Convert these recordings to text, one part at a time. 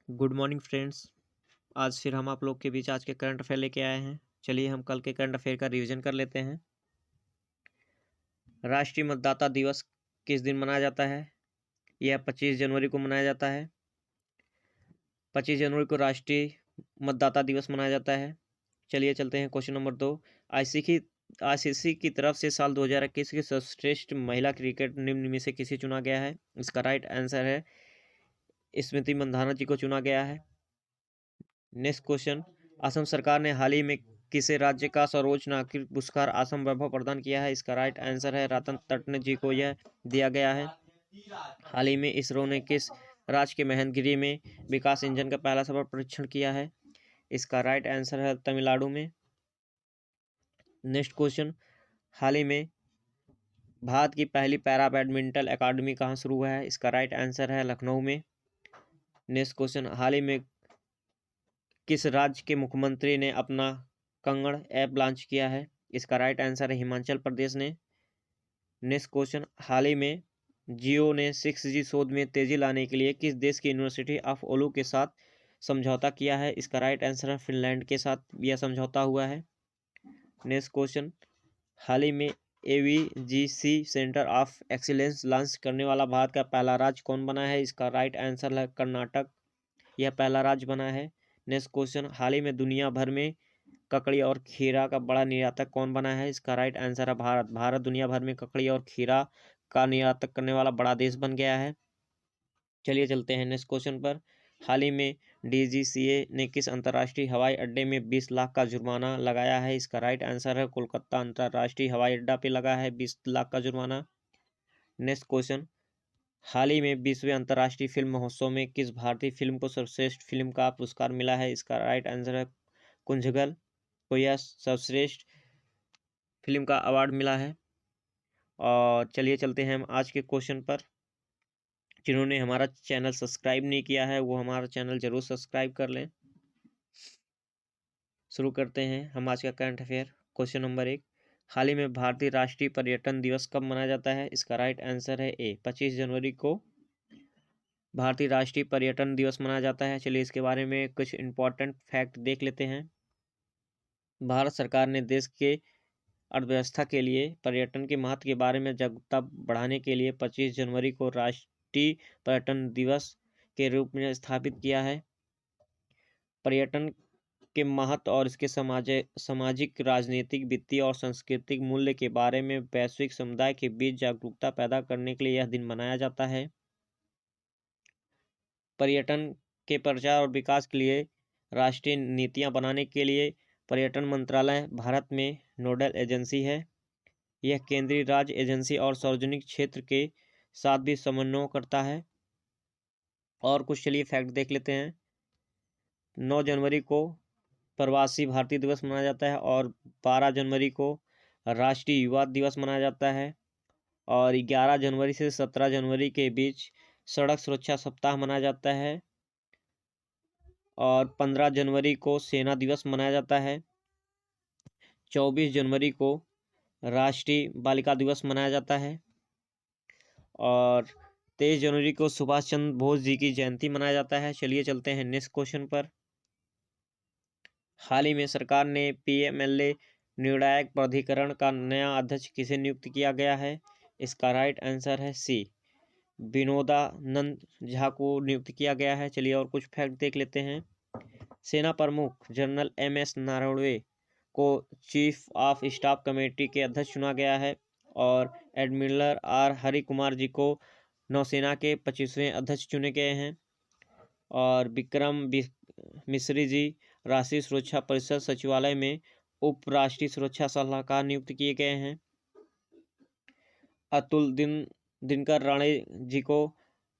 Good morning friends. आज फिर हम आप लोग के बीच आज के करंट अफेयर लेके आए हैं। चलिए हम कल के करंट अफेयर का रिवीजन कर लेते हैं। राष्ट्रीय मतदाता दिवस किस दिन मनाया जाता है? यह 25 जनवरी को मनाया जाता है। 25 जनवरी को राष्ट्रीय मतदाता दिवस मनाया जाता है। चलिए चलते हैं क्वेश्चन नंबर 2। आईसीसी की तरफ से साल 2021 की सर्वश्रेष्ठ महिला क्रिकेट निम्न में से किसे चुना गया है? इसका राइट आंसर है स्मृति मंधाना जी को चुना गया है। नेक्स्ट क्वेश्चन, असम सरकार ने हाल ही में किसे राज्य का सर्वोच्च नागरिक पुरस्कार असम वैभव प्रदान किया है? इसका राइट आंसर है रतन टाटा जी को यह दिया गया है। हाल ही में इसरो ने किस राज्य के महेंद्रगिरी में विकास इंजन का पहला सफल परीक्षण किया है? इसका राइट आंसर है तमिलनाडु में। नेक्स्ट क्वेश्चन, हाल ही में भारत की पहली पैरा बैडमिंटन अकादमी कहाँ शुरू हुआ है? इसका राइट आंसर है लखनऊ में। नेक्स्ट क्वेश्चन, हाल ही में किस राज्य के मुख्यमंत्री ने अपना कंगड़ ऐप लॉन्च किया है? इसका राइट आंसर है हिमाचल प्रदेश ने। नेक्स्ट क्वेश्चन, हाल ही में जियो ने 6G शोध में तेजी लाने के लिए किस देश की यूनिवर्सिटी ऑफ ओलू के साथ समझौता किया है? इसका राइट आंसर है फिनलैंड के साथ यह समझौता हुआ है। नेक्स्ट क्वेश्चन, हाल ही में AVGC centre of excellence launch करने वाला भारत का पहला राज्य कौन बना है? इसका राइट आंसर है कर्नाटक, यह पहला राज्य बना है। नेक्स्ट क्वेश्चन, हाल ही में दुनिया भर में ककड़ी और खीरा का बड़ा निर्यातक कौन बना है? इसका राइट आंसर है भारत। भारत दुनिया भर में ककड़ी और खीरा का निर्यातक करने वाला बड़ा देश बन गया है। चलिए चलते हैं नेक्स्ट क्वेश्चन पर। हाल ही में DGCA ने किस अंतर्राष्ट्रीय हवाई अड्डे में 20 लाख का जुर्माना लगाया है? इसका राइट आंसर है कोलकाता अंतर्राष्ट्रीय हवाई अड्डा पे लगा है 20 लाख का जुर्माना। नेक्स्ट क्वेश्चन, हाल ही में 20वें अंतर्राष्ट्रीय फिल्म महोत्सव में किस भारतीय फिल्म को सर्वश्रेष्ठ फिल्म का पुरस्कार मिला है? इसका राइट आंसर है कुंजगल को यह सर्वश्रेष्ठ फिल्म का अवार्ड मिला है। और चलिए चलते हैं हम आज के क्वेश्चन पर। जिन्होंने हमारा चैनल सब्सक्राइब नहीं किया है वो हमारा चैनल जरूर सब्सक्राइब कर लें। शुरू करते हैं हम आज का करंट अफेयर। क्वेश्चन नंबर 1, हाल ही में भारतीय राष्ट्रीय पर्यटन दिवस कब मनाया जाता है? इसका राइट आंसर है ए, 25 जनवरी को भारतीय राष्ट्रीय पर्यटन दिवस मनाया जाता है। चलिए इसके बारे में कुछ इम्पोर्टेंट फैक्ट देख लेते हैं। भारत सरकार ने देश के अर्थव्यवस्था के लिए पर्यटन के महत्व के बारे में जागरूकता बढ़ाने के लिए 25 जनवरी को राष्ट्रीय पर्यटन दिवस के रूप में स्थापित किया है। पर्यटन के महत्व और इसके सामाजिक, राजनीतिक, वित्तीय और सांस्कृतिक मूल्य के बारे में वैश्विक समुदाय के बीच जागरूकता पैदा करने के लिए यह दिन मनाया जाता है। पर्यटन के प्रचार और विकास के लिए राष्ट्रीय नीतियां बनाने के लिए पर्यटन मंत्रालय भारत में नोडल एजेंसी है। यह केंद्रीय राज्य एजेंसी और सार्वजनिक क्षेत्र के साथ भी समन्वय करता है। और कुछ चलिए फैक्ट देख लेते हैं। 9 जनवरी को प्रवासी भारतीय दिवस मनाया जाता है और 12 जनवरी को राष्ट्रीय युवा दिवस मनाया जाता है। और 11 जनवरी से 17 जनवरी के बीच सड़क सुरक्षा सप्ताह मनाया जाता है। और 15 जनवरी को सेना दिवस मनाया जाता है। 24 जनवरी को राष्ट्रीय बालिका दिवस मनाया जाता है। और 23 जनवरी को सुभाष चंद्र बोस जी की जयंती मनाया जाता है। चलिए चलते हैं नेक्स्ट क्वेश्चन पर। हाल ही में सरकार ने PMLA निर्णायक प्राधिकरण का नया अध्यक्ष किसे नियुक्त किया गया है? इसका राइट आंसर है सी, विनोदानंद झा को नियुक्त किया गया है। चलिए और कुछ फैक्ट देख लेते हैं। सेना प्रमुख जनरल MS नारवणे को चीफ ऑफ स्टाफ कमेटी के अध्यक्ष चुना गया है। और एडमिरल R हरि कुमार जी को नौसेना के 25वें अध्यक्ष चुने गए हैं। और विक्रम मिश्री जी राष्ट्रीय सुरक्षा परिषद सचिवालय में उप राष्ट्रीय सुरक्षा सलाहकार नियुक्त किए गए हैं। अतुल दिनकर राणे जी को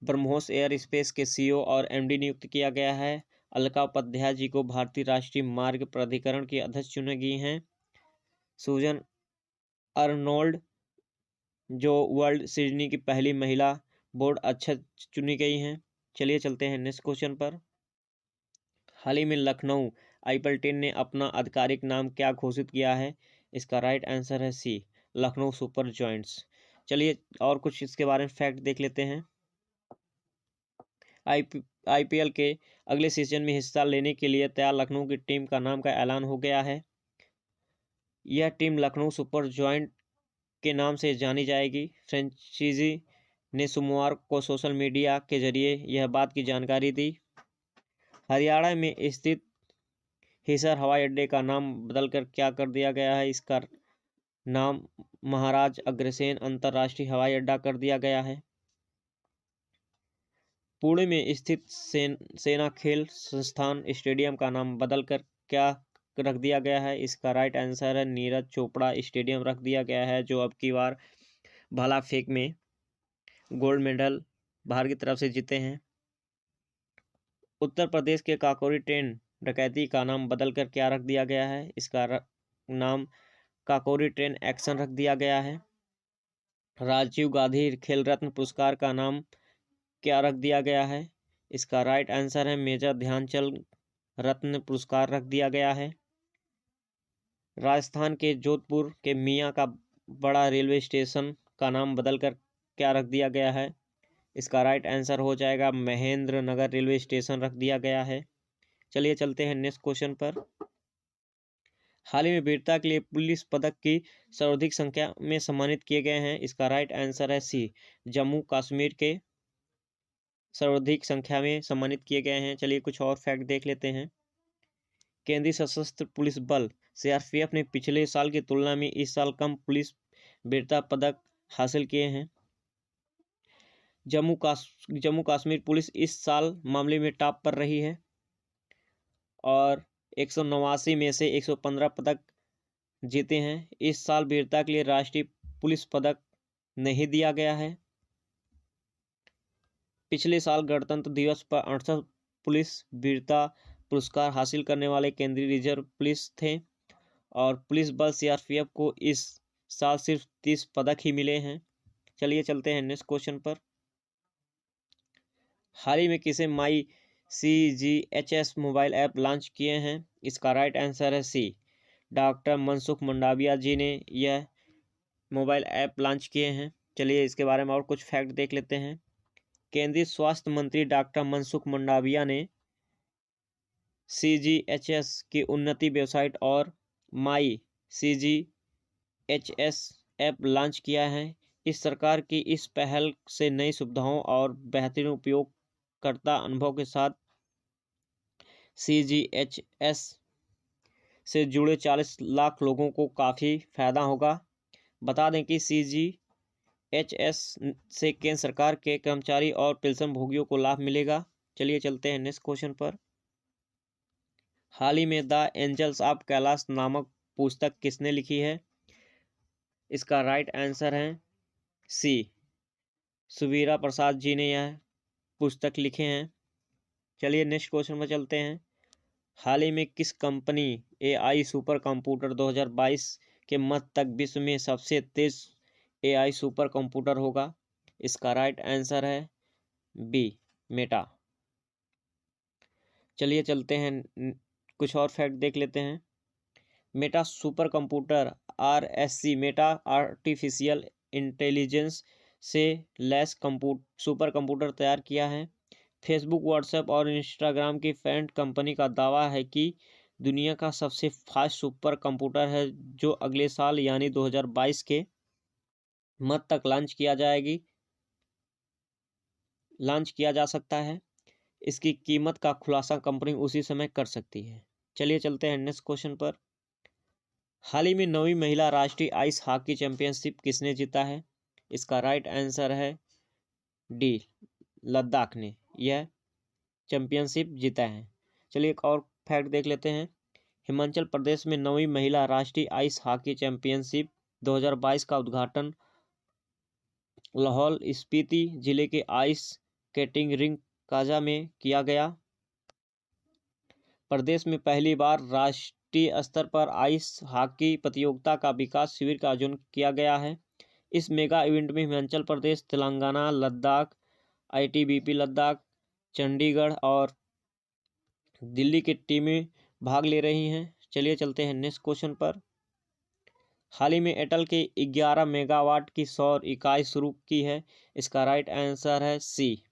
ब्रह्मोस एयर स्पेस के CEO और MD नियुक्त किया गया है। अलका उपाध्याय जी को भारतीय राष्ट्रीय मार्ग प्राधिकरण की अध्यक्ष चुनी गई हैं। सुजन अर्नोल्ड जो वर्ल्ड सिडनी की पहली महिला बोर्ड अध्यक्ष चुनी गई हैं। चलिए चलते हैं नेक्स्ट क्वेश्चन पर। हाल ही में लखनऊ IPL10 ने अपना आधिकारिक नाम क्या घोषित किया है? इसका राइट आंसर है सी, लखनऊ सुपर जॉइंट्स। चलिए और कुछ इसके बारे में फैक्ट देख लेते हैं। IPL के अगले सीजन में हिस्सा लेने के लिए तैयार लखनऊ की टीम का नाम का ऐलान हो गया है। यह टीम लखनऊ सुपर जॉइंट के नाम से जानी जाएगी। फ्रेंचाइजी ने सोमवार को सोशल मीडिया के जरिए यह बात की जानकारी दी। हरियाणा में स्थित हिसार हवाई अड्डे का नाम बदलकर क्या कर दिया गया है? इसका नाम महाराज अग्रसेन अंतर्राष्ट्रीय हवाई अड्डा कर दिया गया है। पुणे में स्थित सेना खेल संस्थान स्टेडियम का नाम बदलकर क्या रख दिया गया है? इसका राइट आंसर है नीरज चोपड़ा स्टेडियम रख दिया गया है, जो अब की बार भाला फेंक में गोल्ड मेडल भारत की तरफ से जीते हैं। उत्तर प्रदेश के काकोरी ट्रेन डकैती का नाम बदलकर क्या रख दिया गया है? इसका नाम काकोरी ट्रेन एक्शन रख दिया गया है। राजीव गांधी खेल रत्न पुरस्कार का नाम क्या रख दिया गया है? इसका राइट आंसर है मेजर ध्यानचंद रत्न पुरस्कार रख दिया गया है। राजस्थान के जोधपुर के मियाँ का बड़ा रेलवे स्टेशन का नाम बदलकर क्या रख दिया गया है? इसका राइट आंसर हो जाएगा महेंद्र नगर रेलवे स्टेशन रख दिया गया है। चलिए चलते हैं नेक्स्ट क्वेश्चन पर। हाल ही में वीरता के लिए पुलिस पदक की सर्वाधिक संख्या में सम्मानित किए गए हैं। इसका राइट आंसर है सी, जम्मू कश्मीर के सर्वाधिक संख्या में सम्मानित किए गए हैं। चलिए कुछ और फैक्ट देख लेते हैं। केंद्रीय सशस्त्र पुलिस बल CRPF ने पिछले साल की तुलना में इस साल कम पुलिस वीरता पदक हासिल किए हैं। जम्मू कश्मीर पुलिस इस साल मामले में टॉप पर रही है और 189 में से 115 पदक जीते हैं। इस साल वीरता के लिए राष्ट्रीय पुलिस पदक नहीं दिया गया है। पिछले साल गणतंत्र दिवस पर 68 पुलिस वीरता पुरस्कार हासिल करने वाले केंद्रीय रिजर्व पुलिस थे और पुलिस बल CRPF को इस साल सिर्फ 30 पदक ही मिले हैं। चलिए चलते हैं नेक्स्ट क्वेश्चन पर। हाल ही में किसे माई CGHS मोबाइल ऐप लॉन्च किए हैं? इसका राइट आंसर है सी, डॉक्टर मनसुख मंडाविया जी ने यह मोबाइल ऐप लॉन्च किए हैं। चलिए इसके बारे में और कुछ फैक्ट देख लेते हैं। केंद्रीय स्वास्थ्य मंत्री डॉक्टर मनसुख मंडाविया ने CGHS की उन्नति वेबसाइट और माई CGHS ऐप लॉन्च किया है। इस सरकार की इस पहल से नई सुविधाओं और बेहतरीन उपयोगकर्ता अनुभव के साथ CGHS से जुड़े 40 लाख लोगों को काफ़ी फायदा होगा। बता दें कि CGHS से केंद्र सरकार के कर्मचारी और पेंशन भोगियों को लाभ मिलेगा। चलिए चलते हैं नेक्स्ट क्वेश्चन पर। हाल ही में द एंजल्स ऑफ कैलाश नामक पुस्तक किसने लिखी है? इसका राइट आंसर है सी, सुवीरा प्रसाद जी ने यह पुस्तक लिखे हैं। चलिए नेक्स्ट क्वेश्चन में चलते हैं। हाल ही में किस कंपनी AI सुपर कंप्यूटर 2022 के मध्य तक विश्व में सबसे तेज AI सुपर कंप्यूटर होगा? इसका राइट आंसर है बी, मेटा। चलिए चलते हैं कुछ और फैक्ट देख लेते हैं। Meta super computer RSC Meta artificial intelligence से लैस सुपर कंप्यूटर तैयार किया है। फेसबुक, व्हाट्सएप और इंस्टाग्राम की पेरेंट कंपनी का दावा है कि दुनिया का सबसे फास्ट सुपर कंप्यूटर है, जो अगले साल यानी 2022 के मध्य तक लॉन्च किया जा सकता है। इसकी कीमत का खुलासा कंपनी उसी समय कर सकती है। चलिए चलते हैं नेक्स्ट क्वेश्चन पर। हाल ही में 9वीं महिला राष्ट्रीय आइस हॉकी चैंपियनशिप किसने जीता है? इसका राइट आंसर है डी, लद्दाख ने यह चैंपियनशिप जीता है। चलिए एक और फैक्ट देख लेते हैं। हिमाचल प्रदेश में 9वीं महिला राष्ट्रीय आइस हॉकी चैंपियनशिप 2022 का उद्घाटन लाहौल स्पीति जिले के आइस स्केटिंग रिंक काजा में किया गया। प्रदेश में पहली बार राष्ट्रीय स्तर पर आइस हॉकी प्रतियोगिता का विकास शिविर का आयोजन किया गया है। इस मेगा इवेंट में हिमाचल प्रदेश, तेलंगाना, लद्दाख, ITBP लद्दाख, चंडीगढ़ और दिल्ली की टीमें भाग ले रही हैं। चलिए चलते हैं नेक्स्ट क्वेश्चन पर। हाल ही में एयरटेल के 11 मेगावाट की सौर इकाई शुरू की है। इसका राइट आंसर है सी,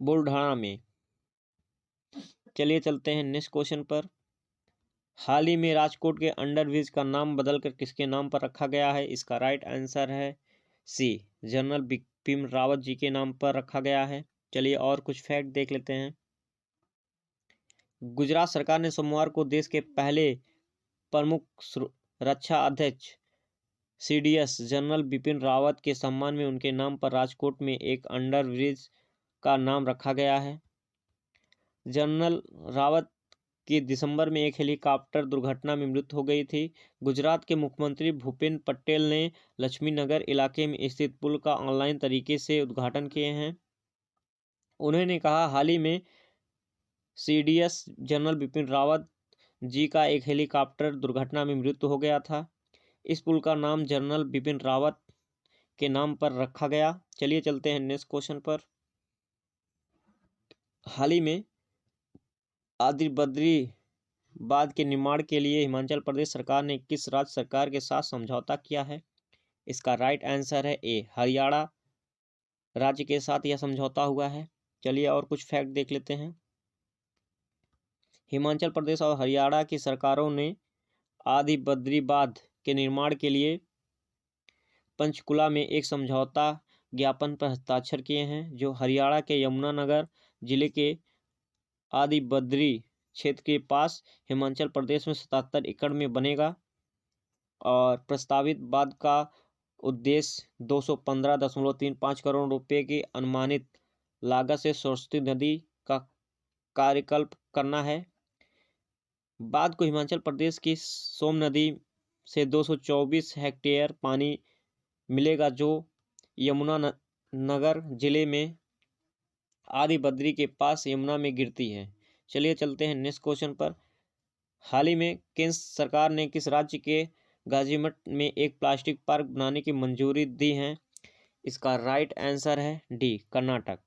बुलढाना में। चलिए चलते हैं नेक्स्ट क्वेश्चन पर। हाल ही में राजकोट के अंडरब्रिज का नाम बदलकर किसके नाम पर रखा गया है? इसका राइट आंसर है सी, जनरल बिपिन रावत जी के नाम पर रखा गया है। चलिए और कुछ फैक्ट देख लेते हैं। गुजरात सरकार ने सोमवार को देश के पहले प्रमुख रक्षा अध्यक्ष CDS जनरल बिपिन रावत के सम्मान में उनके नाम पर राजकोट में एक अंडरब्रिज का नाम रखा गया है। जनरल रावत की दिसंबर में एक हेलीकॉप्टर दुर्घटना में मृत्यु हो गई थी। गुजरात के मुख्यमंत्री भूपेंद्र पटेल ने लक्ष्मी नगर इलाके में स्थित पुल का ऑनलाइन तरीके से उद्घाटन किए हैं। उन्होंने कहा, हाल ही में CDS जनरल बिपिन रावत जी का एक हेलीकॉप्टर दुर्घटना में मृत्यु हो गया था। इस पुल का नाम जनरल बिपिन रावत के नाम पर रखा गया। चलिए चलते हैं नेक्स्ट क्वेश्चन पर। हाल ही में आदि बद्रीनाथ के निर्माण के लिए हिमाचल प्रदेश सरकार ने किस राज्य सरकार के साथ समझौता किया है? इसका राइट आंसर है ए, हरियाणा राज्य के साथ यह समझौता हुआ है। चलिए और कुछ फैक्ट देख लेते हैं। हिमाचल प्रदेश और हरियाणा की सरकारों ने आदि बद्रीनाथ के निर्माण के लिए पंचकुला में एक समझौता ज्ञापन पर हस्ताक्षर किए हैं, जो हरियाणा के यमुनानगर जिले के आदि बद्री क्षेत्र के पास हिमाचल प्रदेश में 77 एकड़ में बनेगा। और प्रस्तावित बांध का उद्देश्य 215.35 करोड़ रुपए की अनुमानित लागत से सरस्वती नदी का कार्यकल्प करना है। बांध को हिमाचल प्रदेश की सोम नदी से 224 हेक्टेयर पानी मिलेगा, जो यमुनानगर जिले में आदि बद्री के पास यमुना में गिरती है। चलिए चलते हैं नेक्स्ट क्वेश्चन पर। हाल ही में केंद्र सरकार ने किस राज्य के गाजीपुर में एक प्लास्टिक पार्क बनाने की मंजूरी दी है? इसका राइट आंसर है डी, कर्नाटक।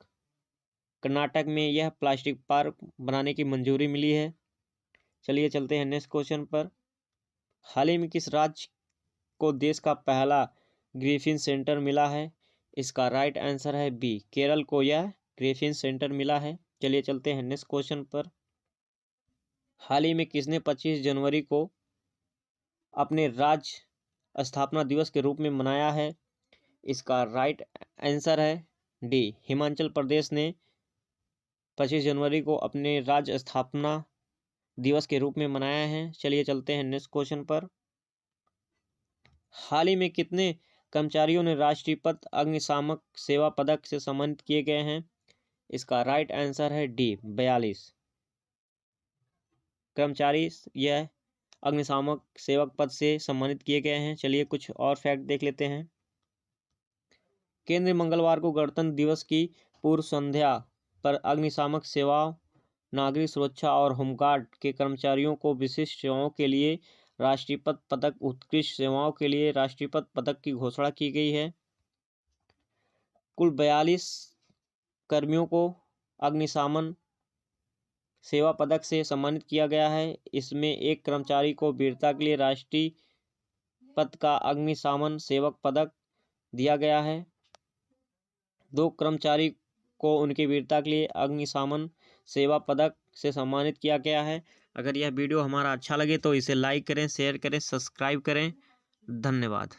कर्नाटक में यह प्लास्टिक पार्क बनाने की मंजूरी मिली है। चलिए चलते हैं नेक्स्ट क्वेश्चन पर। हाल ही में किस राज्य को देश का पहला ग्रिफिन सेंटर मिला है? इसका राइट आंसर है बी, केरल को यह ग्रिफिन सेंटर मिला है। चलिए चलते हैं नेक्स्ट क्वेश्चन पर। हाल ही में किसने 25 जनवरी को अपने राज्य स्थापना दिवस के रूप में मनाया है? इसका राइट आंसर है डी, हिमाचल प्रदेश ने 25 जनवरी को अपने राज्य स्थापना दिवस के रूप में मनाया है। चलिए चलते हैं नेक्स्ट क्वेश्चन पर। हाल ही में कितने कर्मचारियों ने राष्ट्रपति अग्निशामक सेवा पदक से सम्मानित किए गए हैं? इसका राइट आंसर है डी, 42 कर्मचारी यह अग्निशामक सेवक पद से सम्मानित किए गए हैं। चलिए कुछ और फैक्ट देख लेते हैं। केंद्र मंगलवार को गणतंत्र दिवस की पूर्व संध्या पर अग्निशामक सेवाओं, नागरिक सुरक्षा और होमगार्ड के कर्मचारियों को विशिष्ट सेवाओं के लिए राष्ट्रपति पदक, उत्कृष्ट सेवाओं के लिए राष्ट्रपति पदक की घोषणा की गई है। कुल 42 कर्मियों को अग्निशमन सेवा पदक से सम्मानित किया गया है। इसमें एक कर्मचारी को वीरता के लिए राष्ट्रीय पद का अग्निशमन सेवक पदक दिया गया है। 2 कर्मचारी को उनकी वीरता के लिए अग्निशमन सेवा पदक से सम्मानित किया गया है। अगर यह वीडियो हमारा अच्छा लगे तो इसे लाइक करें, शेयर करें, सब्सक्राइब करें। धन्यवाद।